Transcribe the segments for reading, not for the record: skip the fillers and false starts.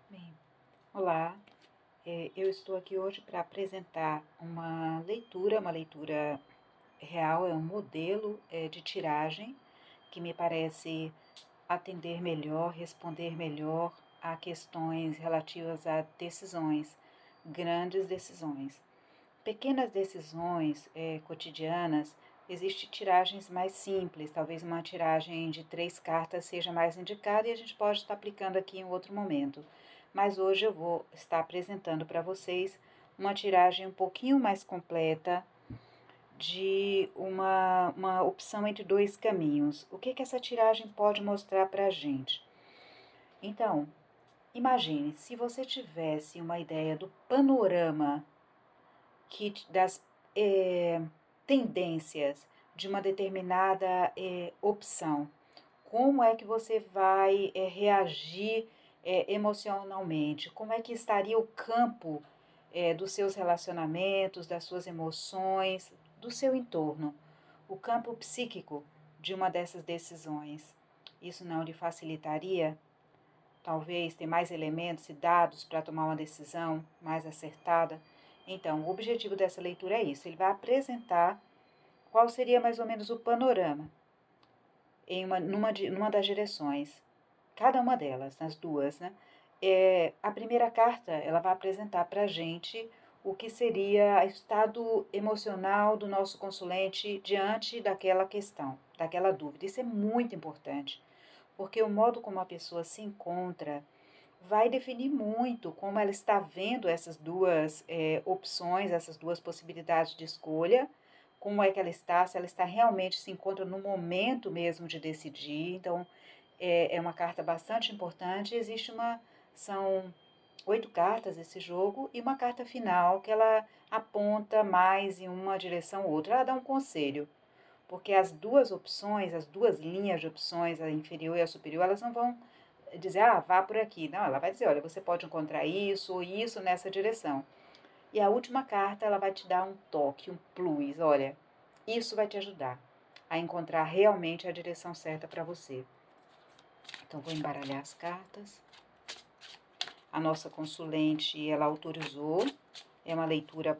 Bem, olá, eu estou aqui hoje para apresentar uma leitura real, é um modelo de tiragem que me parece atender melhor, responder melhor a questões relativas a decisões, grandes decisões. Pequenas decisões cotidianas, existem tiragens mais simples, talvez uma tiragem de 3 cartas seja mais indicada e a gente pode estar aplicando aqui em outro momento. Mas hoje eu vou estar apresentando para vocês uma tiragem um pouquinho mais completa de uma opção entre 2 caminhos. O que essa tiragem pode mostrar para a gente? Então, imagine se você tivesse uma ideia do panorama das tendências de uma determinada opção. Como é que você vai reagir emocionalmente? Como é que estaria o campo dos seus relacionamentos, das suas emoções, do seu entorno? O campo psíquico de uma dessas decisões. Isso não lhe facilitaria? Talvez ter mais elementos e dados para tomar uma decisão mais acertada? Então, o objetivo dessa leitura é isso. Ele vai apresentar qual seria mais ou menos o panorama numa das direções. Cada uma delas, nas duas, né? A primeira carta, ela vai apresentar para a gente o que seria o estado emocional do nosso consulente diante daquela questão, daquela dúvida. Isso é muito importante, porque o modo como a pessoa se encontra vai definir muito como ela está vendo essas duas opções, essas duas possibilidades de escolha, como é que ela está, se ela está realmente se encontra no momento mesmo de decidir. Então, é uma carta bastante importante. São 8 cartas esse jogo e uma carta final que ela aponta mais em uma direção ou outra. Ela dá um conselho, porque as duas opções, as duas linhas de opções, a inferior e a superior, elas não vão dizer, vá por aqui. Não, ela vai dizer, olha, você pode encontrar isso ou isso nessa direção. E a última carta, ela vai te dar um toque, um plus. Olha, isso vai te ajudar a encontrar realmente a direção certa para você. Então, vou embaralhar as cartas. A nossa consulente, ela autorizou. É uma leitura,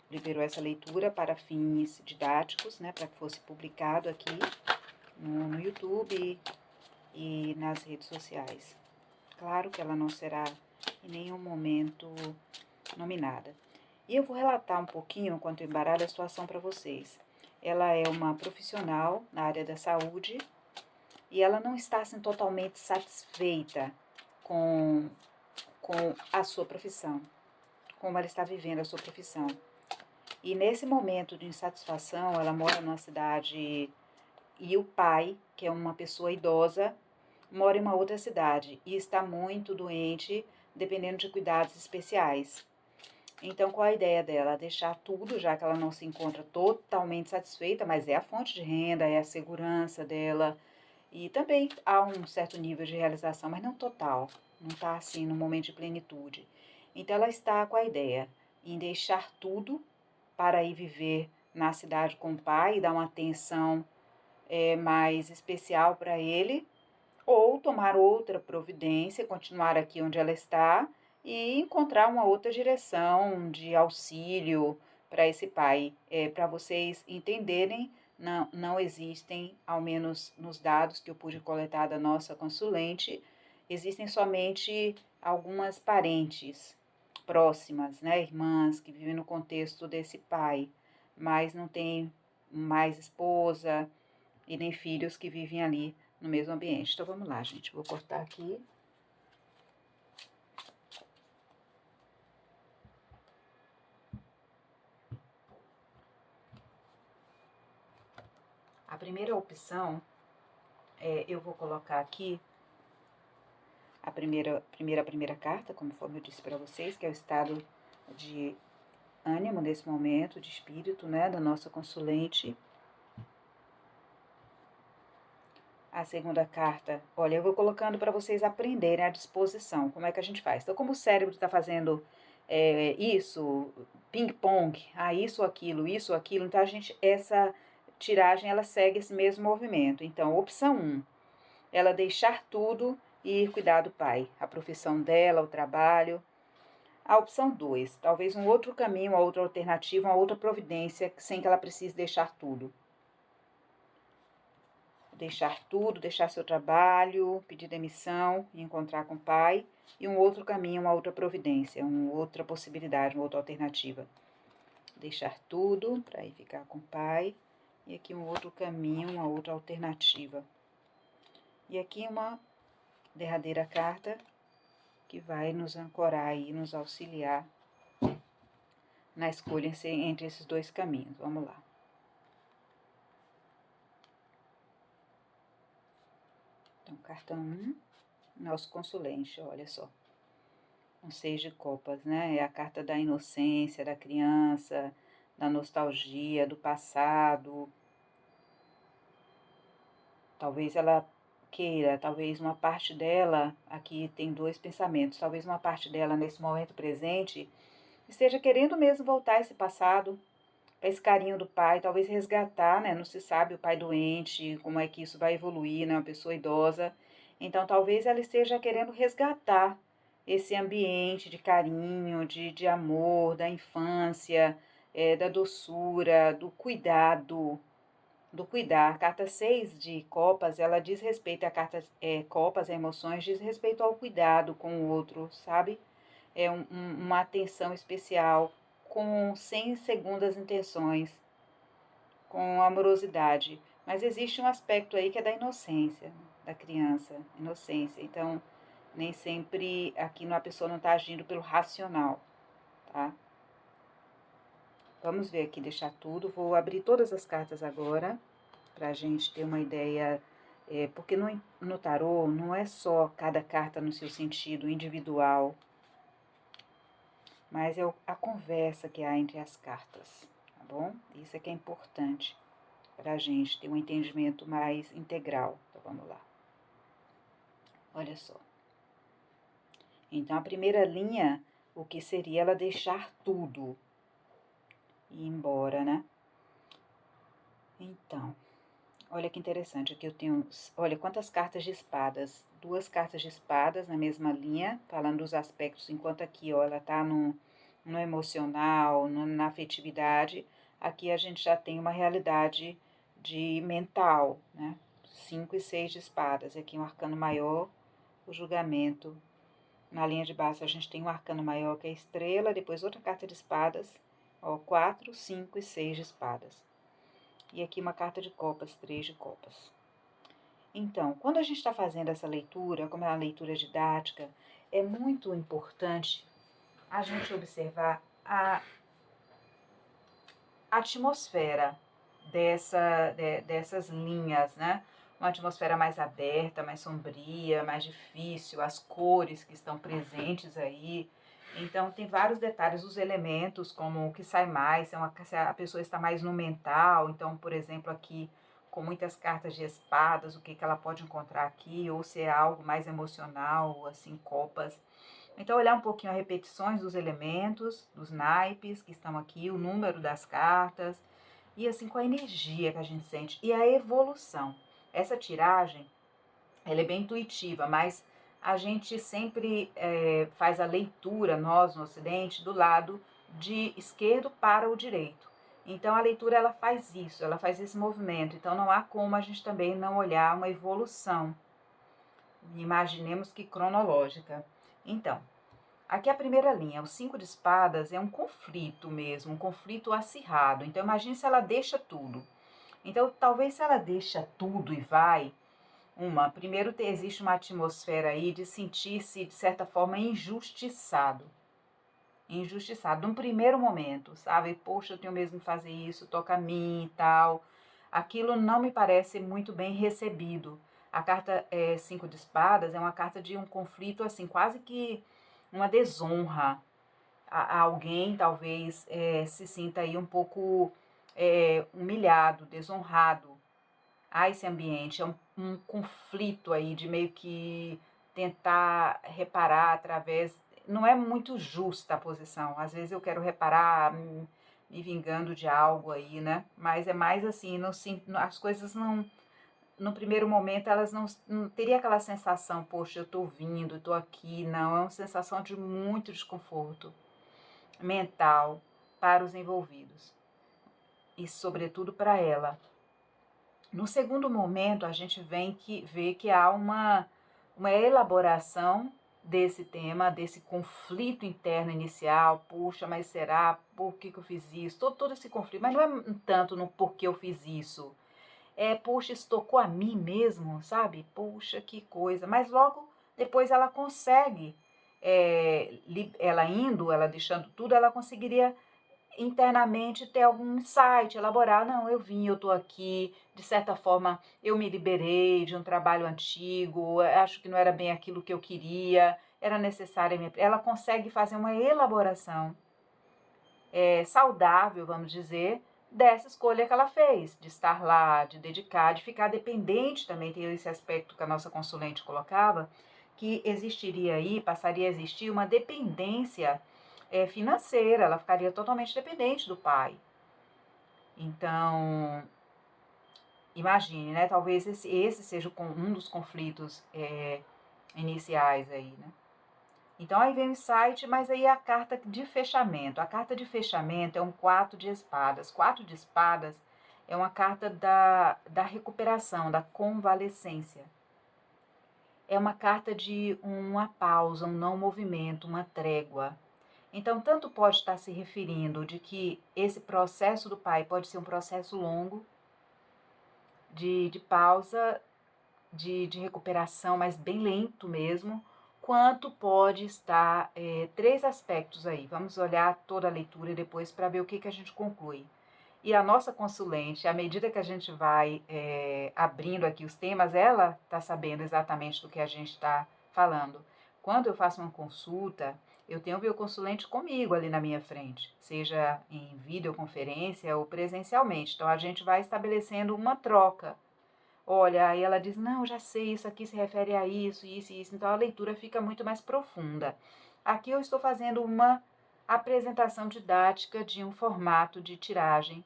liberou essa leitura para fins didáticos, né, para que fosse publicado aqui no YouTube e nas redes sociais. Claro que ela não será em nenhum momento nominada. E eu vou relatar um pouquinho, enquanto eu embaralho, a situação para vocês. Ela é uma profissional na área da saúde e ela não está assim, totalmente satisfeita com, com a sua profissão, como ela está vivendo a sua profissão. E nesse momento de insatisfação, ela mora numa cidade e o pai, que é uma pessoa idosa, mora em uma outra cidade e está muito doente, dependendo de cuidados especiais. Então, qual a ideia dela? Deixar tudo, já que ela não se encontra totalmente satisfeita, mas é a fonte de renda, é a segurança dela. E também há um certo nível de realização, mas não total. Não está assim no momento de plenitude. Então, ela está com a ideia em deixar tudo para ir viver na cidade com o pai e dar uma atenção mais especial para ele, ou tomar outra providência, continuar aqui onde ela está e encontrar uma outra direção de auxílio para esse pai. Para vocês entenderem, não existem, ao menos nos dados que eu pude coletar da nossa consulente, existem somente algumas parentes próximas, né, irmãs que vivem no contexto desse pai, mas não tem mais esposa e nem filhos que vivem ali no mesmo ambiente. Então vamos lá, gente. Vou cortar aqui. A primeira opção, eu vou colocar aqui a primeira carta, conforme eu disse para vocês, que é o estado de ânimo nesse momento, de espírito, né, da nossa consulente. A segunda carta, olha, eu vou colocando para vocês aprenderem a disposição, como é que a gente faz. Então, como o cérebro está fazendo isso, ping-pong, isso, aquilo, então essa tiragem, ela segue esse mesmo movimento. Então, opção 1, ela deixar tudo e cuidar do pai, a profissão dela, o trabalho. A opção 2, talvez um outro caminho, uma outra alternativa, uma outra providência, sem que ela precise deixar tudo. Deixar tudo, deixar seu trabalho, pedir demissão e encontrar com o pai. E um outro caminho, uma outra providência, uma outra possibilidade, uma outra alternativa. Deixar tudo para ir ficar com o pai. E aqui um outro caminho, uma outra alternativa. E aqui uma derradeira carta que vai nos ancorar e nos auxiliar na escolha entre esses dois caminhos. Vamos lá. Então, carta 1, nosso consulente, olha só. Um 6 de copas, né? É a carta da inocência, da criança, da nostalgia, do passado. Talvez ela queira, talvez uma parte dela, aqui tem dois pensamentos, talvez uma parte dela nesse momento presente esteja querendo mesmo voltar a esse passado, para esse carinho do pai, talvez resgatar, né? Não se sabe o pai doente, como é que isso vai evoluir, né? Uma pessoa idosa. Então, talvez ela esteja querendo resgatar esse ambiente de carinho, de amor, da infância, da doçura, do cuidado, do cuidar. A carta 6 de copas, ela diz respeito, a carta copas, emoções, diz respeito ao cuidado com o outro, sabe? É uma atenção especial, sem segundas intenções, com amorosidade. Mas existe um aspecto aí que é da inocência, da criança, inocência. Então, nem sempre aqui a pessoa não está agindo pelo racional, tá? Vamos ver aqui, deixar tudo. Vou abrir todas as cartas agora, para a gente ter uma ideia, porque no tarô não é só cada carta no seu sentido individual, mas é a conversa que há entre as cartas, tá bom? Isso é que é importante para a gente ter um entendimento mais integral. Então, vamos lá. Olha só. Então, a primeira linha, o que seria ela deixar tudo e ir embora, né? Então, olha que interessante, aqui eu tenho, olha quantas cartas de espadas, 2 cartas de espadas na mesma linha, falando dos aspectos, enquanto aqui, ó, ela tá no emocional, na afetividade, aqui a gente já tem uma realidade de mental, né? 5 e 6 de espadas, aqui um arcano maior, o julgamento. Na linha de baixo a gente tem um arcano maior que é a estrela, depois outra carta de espadas, ó, 4, 5 e 6 de espadas. E aqui uma carta de copas, 3 de copas. Então, quando a gente está fazendo essa leitura, como é uma leitura didática, é muito importante a gente observar a atmosfera dessas linhas, né? Uma atmosfera mais aberta, mais sombria, mais difícil, as cores que estão presentes aí. Então, tem vários detalhes, os elementos, como o que sai mais, se a pessoa está mais no mental. Então, por exemplo, aqui, com muitas cartas de espadas, o que ela pode encontrar aqui, ou se é algo mais emocional, assim, copas. Então, olhar um pouquinho as repetições dos elementos, dos naipes que estão aqui, o número das cartas, e assim, com a energia que a gente sente, e a evolução. Essa tiragem, ela é bem intuitiva, mas a gente sempre faz a leitura, nós no Ocidente, do lado de esquerdo para o direito. Então, a leitura, ela faz isso, ela faz esse movimento. Então, não há como a gente também não olhar uma evolução, imaginemos que cronológica. Então, aqui a primeira linha, o 5 de espadas, é um conflito mesmo, um conflito acirrado. Então, imagine se ela deixa tudo. Então, talvez se ela deixa tudo e vai, primeiro existe uma atmosfera aí de sentir-se, de certa forma, injustiçado. Injustiçado, num primeiro momento, sabe? Poxa, eu tenho mesmo que fazer isso, toca a mim e tal. Aquilo não me parece muito bem recebido. A carta 5 de espadas é uma carta de um conflito, assim, quase que uma desonra. Alguém talvez se sinta aí um pouco humilhado, desonrado a esse ambiente. É um conflito aí de meio que tentar reparar através. Não é muito justa a posição. Às vezes eu quero reparar me vingando de algo aí, né? Mas é mais assim, as coisas no primeiro momento, elas não teriam aquela sensação, poxa, eu estou vindo, estou aqui, não. É uma sensação de muito desconforto mental para os envolvidos e, sobretudo, para ela. No segundo momento, a gente vê que há uma elaboração desse tema, desse conflito interno inicial. Puxa, mas será? Por que eu fiz isso? Todo esse conflito, mas não é tanto no porquê eu fiz isso. Puxa, isso tocou a mim mesmo, sabe? Puxa, que coisa. Mas logo depois ela consegue, ela deixando tudo, ela conseguiria internamente ter algum insight, elaborar, não, eu vim, eu tô aqui, de certa forma eu me liberei de um trabalho antigo, acho que não era bem aquilo que eu queria, era necessário, ela consegue fazer uma elaboração saudável, vamos dizer, dessa escolha que ela fez, de estar lá, de dedicar, de ficar dependente também, tem esse aspecto que a nossa consulente colocava, que existiria aí, passaria a existir uma dependência financeira, ela ficaria totalmente dependente do pai. Então, imagine, né? Talvez esse seja um dos conflitos iniciais aí, né? Então, aí vem o insight, mas aí é a carta de fechamento. A carta de fechamento é um 4 de espadas. 4 de espadas é uma carta da recuperação, da convalescência. É uma carta de uma pausa, um não movimento, uma trégua. Então, tanto pode estar se referindo de que esse processo do pai pode ser um processo longo, de pausa, de recuperação, mas bem lento mesmo, quanto pode estar três aspectos aí. Vamos olhar toda a leitura e depois para ver o que a gente conclui. E a nossa consulente, à medida que a gente vai abrindo aqui os temas, ela está sabendo exatamente do que a gente está falando. Quando eu faço uma consulta, eu tenho o meu consulente comigo ali na minha frente, seja em videoconferência ou presencialmente. Então, a gente vai estabelecendo uma troca. Olha, aí ela diz, não, já sei, isso aqui se refere a isso, isso e isso. Então, a leitura fica muito mais profunda. Aqui eu estou fazendo uma apresentação didática de um formato de tiragem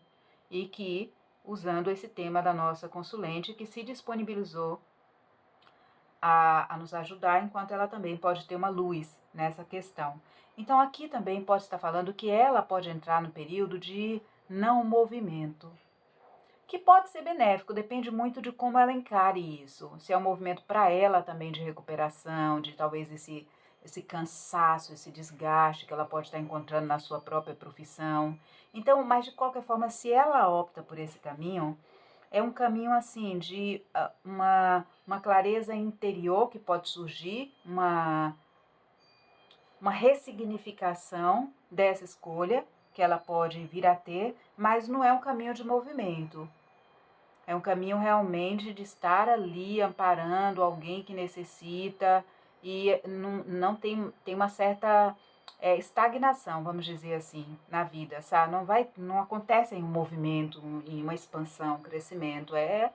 e que, usando esse tema da nossa consulente, que se disponibilizou a nos ajudar, enquanto ela também pode ter uma luz nessa questão. Então, aqui também pode estar falando que ela pode entrar no período de não movimento, que pode ser benéfico, depende muito de como ela encare isso. Se é um movimento para ela também de recuperação, de talvez esse cansaço, esse desgaste que ela pode estar encontrando na sua própria profissão. Então, mas de qualquer forma, se ela opta por esse caminho, é um caminho assim de uma clareza interior que pode surgir, uma ressignificação dessa escolha que ela pode vir a ter, mas não é um caminho de movimento. É um caminho realmente de estar ali amparando alguém que necessita e não tem uma certa estagnação, vamos dizer assim, na vida, sabe? Não acontece em um movimento, em uma expansão, um crescimento, é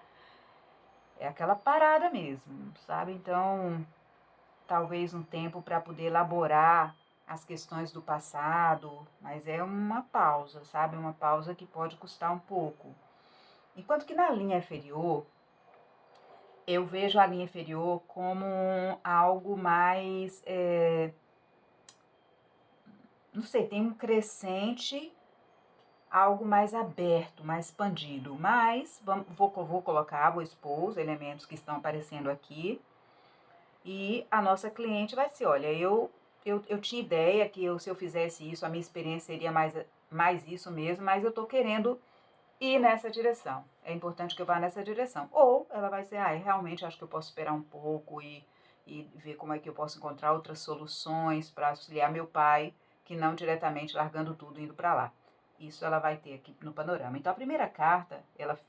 aquela parada mesmo, sabe? Então, talvez um tempo para poder elaborar as questões do passado, mas é uma pausa, sabe? Uma pausa que pode custar um pouco. Enquanto que na linha inferior, eu vejo a linha inferior como algo mais, não sei, tem um crescente, algo mais aberto, mais expandido. Mas vou expor os elementos que estão aparecendo aqui. E a nossa cliente vai ser, olha, eu tinha ideia que se eu fizesse isso, a minha experiência seria mais isso mesmo, mas eu estou querendo ir nessa direção. É importante que eu vá nessa direção. Ou ela vai ser, realmente acho que eu posso esperar um pouco e ver como é que eu posso encontrar outras soluções para auxiliar meu pai, que não diretamente largando tudo e indo para lá. Isso ela vai ter aqui no panorama. Então, a primeira carta,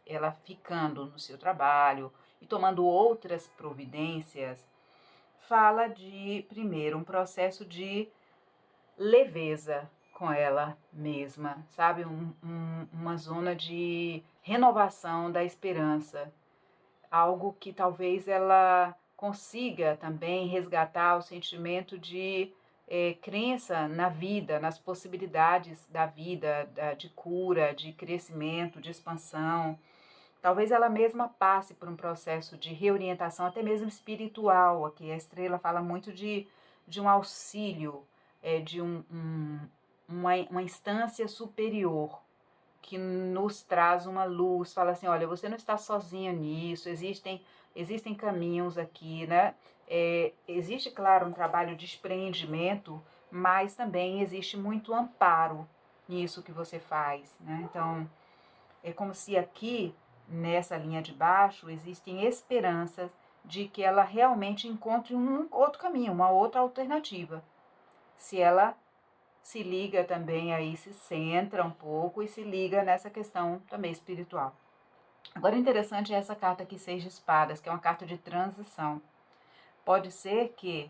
ela ficando no seu trabalho e tomando outras providências, fala de, primeiro, um processo de leveza com ela mesma, sabe? Uma zona de renovação da esperança. Algo que talvez ela consiga também resgatar o sentimento de crença na vida, nas possibilidades da vida, de cura, de crescimento, de expansão. Talvez ela mesma passe por um processo de reorientação, até mesmo espiritual. Aqui a estrela fala muito de um auxílio, de uma instância superior que nos traz uma luz, fala assim, olha, você não está sozinha nisso, existem caminhos aqui, né? Existe, claro, um trabalho de desprendimento, mas também existe muito amparo nisso que você faz, né? Então, é como se aqui, nessa linha de baixo, existem esperanças de que ela realmente encontre um outro caminho, uma outra alternativa. Se ela se liga também aí, se centra um pouco e se liga nessa questão também espiritual. Agora, interessante é essa carta aqui, 6 de espadas, que é uma carta de transição. Pode ser que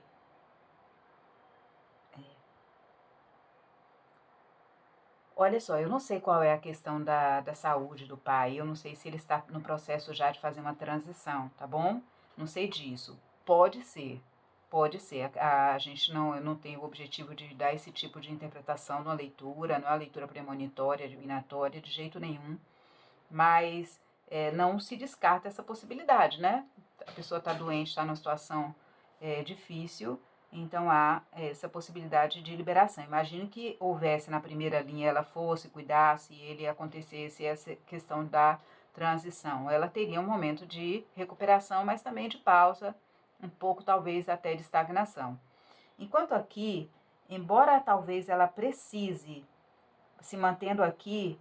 olha só, eu não sei qual é a questão da saúde do pai, eu não sei se ele está no processo já de fazer uma transição, tá bom? Não sei disso. Pode ser. A gente não, eu não tenho o objetivo de dar esse tipo de interpretação numa leitura, não é uma leitura premonitória, divinatória, de jeito nenhum, mas não se descarta essa possibilidade, né? A pessoa está doente, está numa situação difícil, então há essa possibilidade de liberação. Imagine que houvesse na primeira linha, ela fosse, cuidasse, ele acontecesse essa questão da transição. Ela teria um momento de recuperação, mas também de pausa, um pouco talvez até de estagnação. Enquanto aqui, embora talvez ela precise, se mantendo aqui,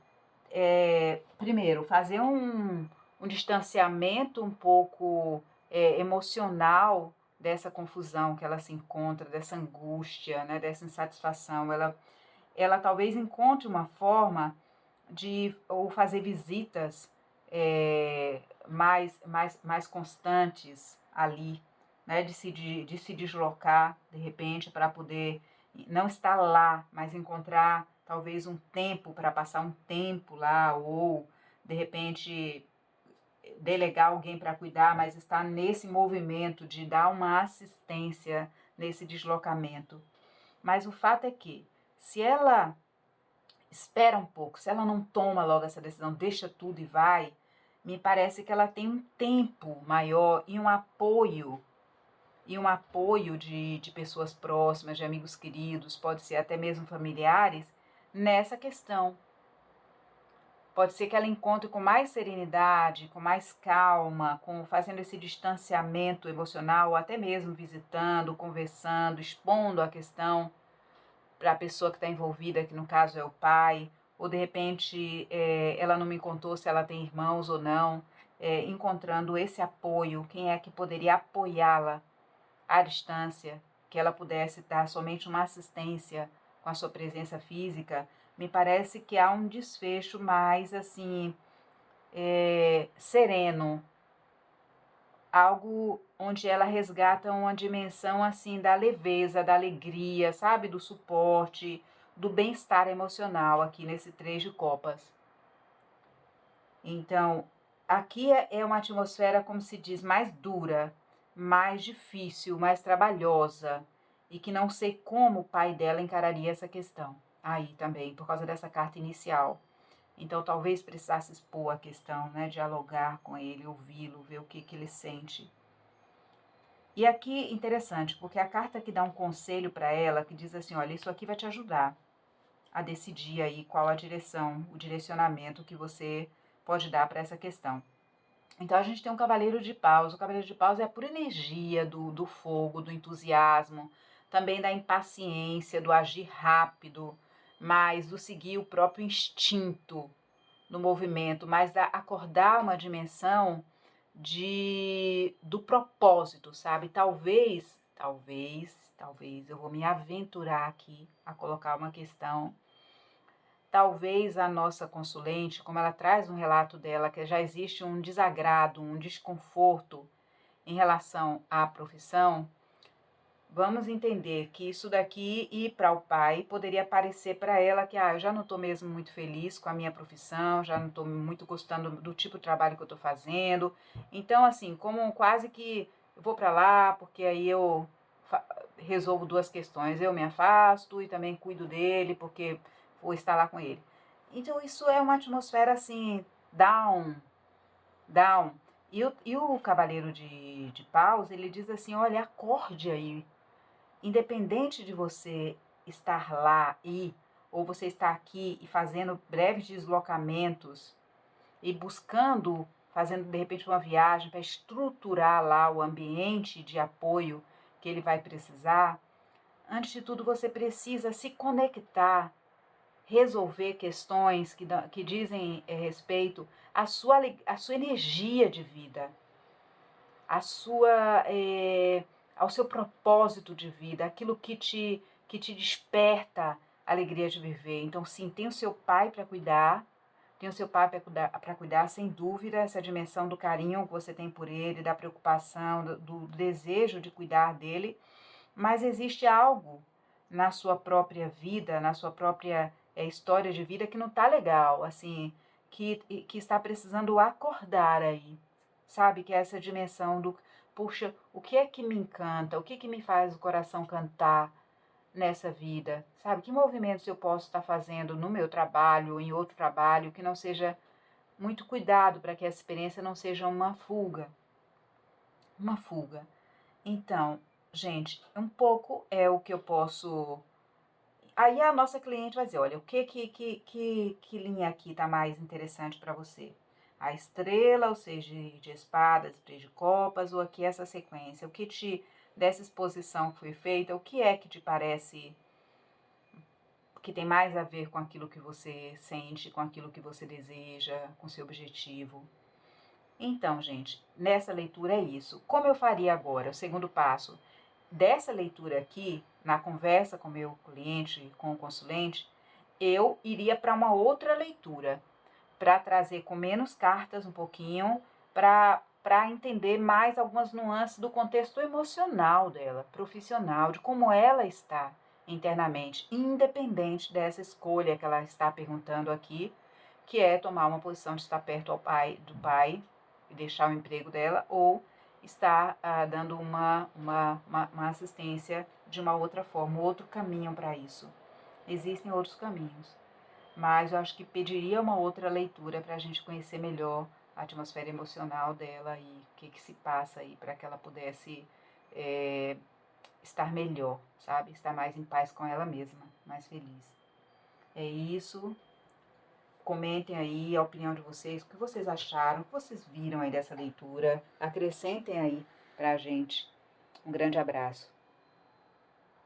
primeiro, fazer um distanciamento um pouco emocional dessa confusão que ela se encontra, dessa angústia, né, dessa insatisfação. Ela talvez encontre uma forma de ou fazer visitas mais constantes ali, né, de se deslocar de repente para poder não estar lá, mas encontrar talvez um tempo para passar um tempo lá, ou de repente delegar alguém para cuidar, mas estar nesse movimento de dar uma assistência nesse deslocamento. Mas o fato é que, se ela espera um pouco, se ela não toma logo essa decisão, deixa tudo e vai, me parece que ela tem um tempo maior e um apoio de pessoas próximas, de amigos queridos, pode ser até mesmo familiares, nessa questão. Pode ser que ela encontre com mais serenidade, com mais calma, fazendo esse distanciamento emocional, ou até mesmo visitando, conversando, expondo a questão para a pessoa que está envolvida, que no caso é o pai, ou de repente ela não me contou se ela tem irmãos ou não, encontrando esse apoio, quem é que poderia apoiá-la à distância, que ela pudesse dar somente uma assistência com a sua presença física. Me parece que há um desfecho mais assim sereno, algo onde ela resgata uma dimensão assim da leveza, da alegria, sabe, do suporte, do bem-estar emocional aqui nesse 3 de copas. Então, aqui é uma atmosfera, como se diz, mais dura, mais difícil, mais trabalhosa, e que não sei como o pai dela encararia essa questão. Aí também, por causa dessa carta inicial. Então, talvez precisasse expor a questão, né, dialogar com ele, ouvi-lo, ver o que ele sente. E aqui, interessante, porque a carta que dá um conselho para ela, que diz assim, olha, isso aqui vai te ajudar a decidir aí qual a direção, o direcionamento que você pode dar para essa questão. Então, a gente tem um cavaleiro de paus. O cavaleiro de paus é a pura energia do fogo, do entusiasmo, também da impaciência, do agir rápido, mas do seguir o próprio instinto no movimento, mas da acordar uma dimensão do propósito, sabe? Talvez, eu vou me aventurar aqui a colocar uma questão. Talvez a nossa consulente, como ela traz um relato dela, que já existe um desagrado, um desconforto em relação à profissão, vamos entender que isso daqui ir para o pai poderia parecer para ela que eu já não estou mesmo muito feliz com a minha profissão, já não estou muito gostando do tipo de trabalho que eu estou fazendo. Então, assim, como quase que eu vou para lá, porque aí eu resolvo 2 questões. Eu me afasto e também cuido dele, porque vou estar lá com ele. Então, isso é uma atmosfera assim, down, Down. E o Cavaleiro de Paus, ele diz assim, olha, acorde aí. Independente de você estar lá ou você estar aqui e fazendo breves deslocamentos e buscando, fazendo de repente uma viagem para estruturar lá o ambiente de apoio que ele vai precisar, antes de tudo você precisa se conectar, resolver questões que dizem respeito à sua energia de vida, ao seu propósito de vida, aquilo que te desperta a alegria de viver. Então, sim, tem o seu pai para cuidar, tem o seu pai para cuidar, sem dúvida, essa dimensão do carinho que você tem por ele, da preocupação, do desejo de cuidar dele, mas existe algo na sua própria vida, na sua própria história de vida que não tá legal, assim, que está precisando acordar aí, sabe? Que é essa dimensão do, puxa, o que é que me encanta, o que é que me faz o coração cantar nessa vida, sabe? Que movimentos eu posso estar fazendo no meu trabalho, em outro trabalho, que não seja muito cuidado para que essa experiência não seja uma fuga. Uma fuga. Então, gente, um pouco é o que eu posso. Aí a nossa cliente vai dizer, olha, o que linha aqui está mais interessante para você? A estrela, ou seja, de espadas, três de copas, ou aqui essa sequência? O que dessa exposição que foi feita, o que é que te parece que tem mais a ver com aquilo que você sente, com aquilo que você deseja, com seu objetivo? Então, gente, nessa leitura é isso. Como eu faria agora? O segundo passo dessa leitura aqui, na conversa com o meu cliente, com o consulente, eu iria para uma outra leitura, para trazer com menos cartas um pouquinho, para entender mais algumas nuances do contexto emocional dela, profissional, de como ela está internamente, independente dessa escolha que ela está perguntando aqui, que é tomar uma posição de estar perto do pai e deixar o emprego dela, ou estar dando uma assistência de uma outra forma, outro caminho para isso. Existem outros caminhos, mas eu acho que pediria uma outra leitura para a gente conhecer melhor a atmosfera emocional dela e o que se passa aí para que ela pudesse estar melhor, sabe? Estar mais em paz com ela mesma, mais feliz. É isso. Comentem aí a opinião de vocês, o que vocês acharam, o que vocês viram aí dessa leitura. Acrescentem aí pra gente. Um grande abraço.